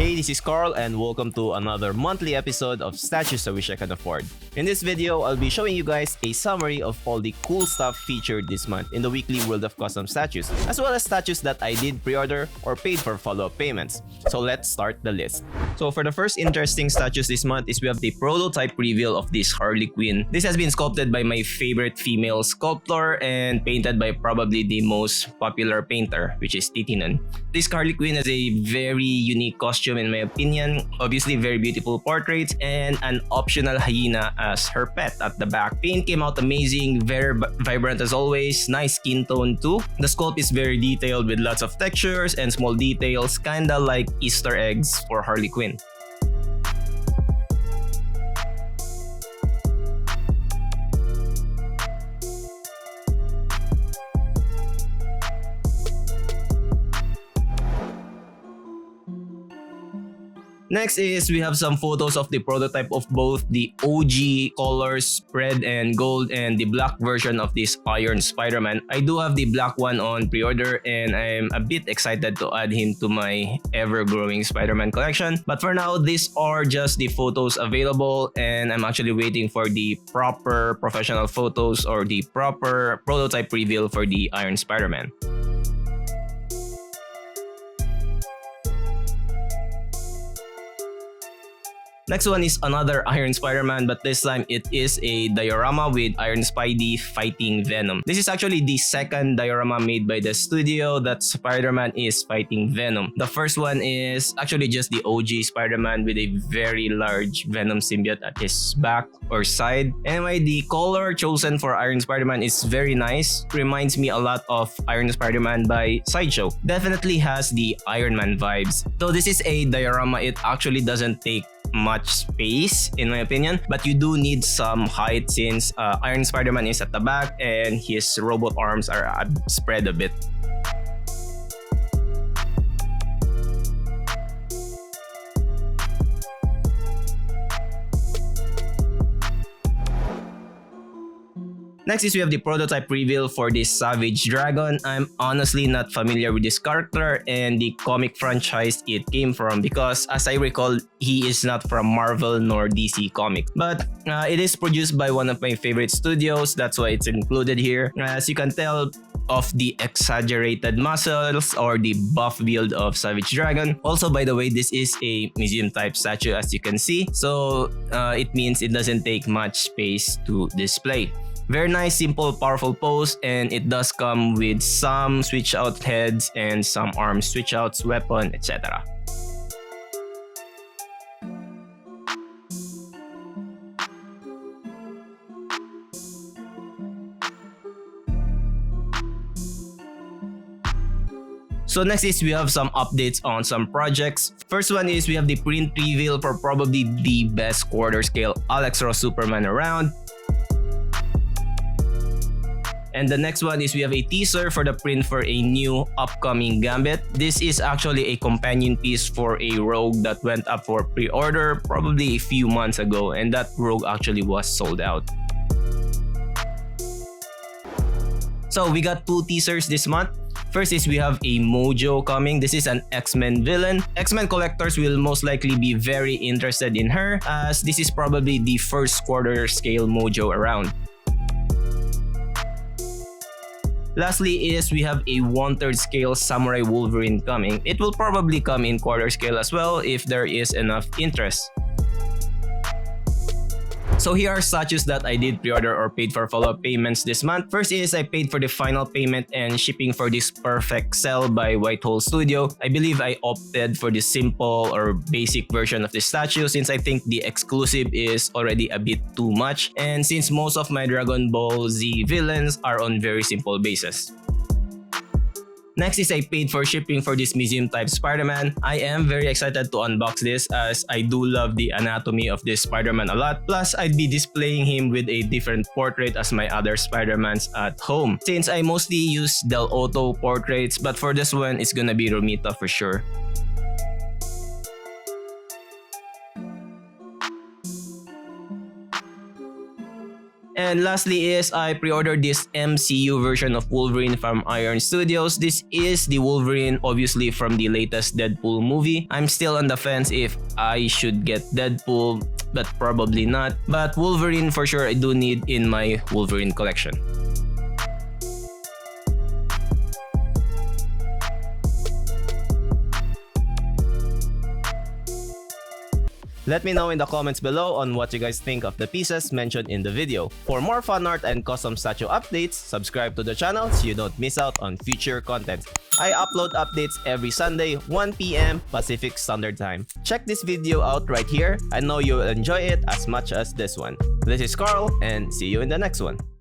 Hey, this is Carl and welcome to another monthly episode of Statues I Wish I Could Afford. In this video, I'll be showing you guys a summary of all the cool stuff featured this month in the weekly World of Custom Statues, as well as statues that I did pre-order or paid for follow-up payments. So let's start the list. So for the first interesting statues this month is we have the prototype reveal of this Harley Quinn. This has been sculpted by my favorite female sculptor and painted by probably the most popular painter, which is Titinan. This Harley Quinn has a very unique costume in my opinion, obviously very beautiful portraits, and an optional hyena as her pet at the back. Paint came out amazing, very vibrant as always, nice skin tone too. The sculpt is very detailed with lots of textures and small details, kinda like Easter eggs for Harley Quinn. Next is we have some photos of the prototype of both the OG colors, red and gold, and the black version of this Iron Spiderman. I do have the black one on pre-order and I'm a bit excited to add him to my ever-growing Spider-Man collection. But for now, these are just the photos available and I'm actually waiting for the proper professional photos or the proper prototype reveal for the Iron Spider-Man. Next one is another Iron Spider-Man, but this time it is a diorama with Iron Spidey fighting Venom. This is actually the second diorama made by the studio that Spider-Man is fighting Venom. The first one is actually just the OG Spider-Man with a very large Venom symbiote at his back or side. Anyway, the color chosen for Iron Spider-Man is very nice. Reminds me a lot of Iron Spider-Man by Sideshow. Definitely has the Iron Man vibes. Though this is a diorama, it actually doesn't take much space in my opinion, but you do need some height since Iron Spider-Man is at the back and his robot arms are spread a bit. Next is we have the prototype reveal for this Savage Dragon. I'm honestly not familiar with this character and the comic franchise it came from because as I recall, he is not from Marvel nor DC Comics. But it is produced by one of my favorite studios, that's why it's included here. As you can tell of the exaggerated muscles or the buff build of Savage Dragon. Also, by the way, this is a museum type statue as you can see. So it means it doesn't take much space to display. Very nice, simple, powerful pose, and it does come with some switch out heads and some arm switch outs, weapon, etc. So next is we have some updates on some projects. First one is we have the print reveal for probably the best quarter scale Alex Ross Superman around. And the next one is we have a teaser for the print for a new upcoming Gambit. This is actually a companion piece for a Rogue that went up for pre-order probably a few months ago, and that Rogue actually was sold out. So we got two teasers this month. First is we have a Mojo coming. This is an X-Men villain. X-Men collectors will most likely be very interested in her as this is probably the first quarter scale Mojo around. Lastly is we have a 1/3 scale Samurai Wolverine coming. It will probably come in quarter scale as well if there is enough interest. So here are statues that I did pre-order or paid for follow-up payments this month. First is I paid for the final payment and shipping for this Perfect Cell by Whitehole Studio. I believe I opted for the simple or basic version of the statue since I think the exclusive is already a bit too much and since most of my Dragon Ball Z villains are on very simple basis. Next is I paid for shipping for this museum type Spider-Man. I am very excited to unbox this as I do love the anatomy of this Spider-Man a lot. Plus, I'd be displaying him with a different portrait as my other Spider-Mans at home. Since I mostly use Del Otto portraits, but for this one, it's gonna be Romita for sure. And lastly is I pre-ordered this MCU version of Wolverine from Iron Studios. This is the Wolverine obviously from the latest Deadpool movie. I'm still on the fence if I should get Deadpool, but probably not. But Wolverine for sure I do need in my Wolverine collection. Let me know in the comments below on what you guys think of the pieces mentioned in the video. For more fan art and custom statue updates, subscribe to the channel so you don't miss out on future content. I upload updates every Sunday, 1 PM Pacific Standard Time. Check this video out right here. I know you'll enjoy it as much as this one. This is Carl, and see you in the next one.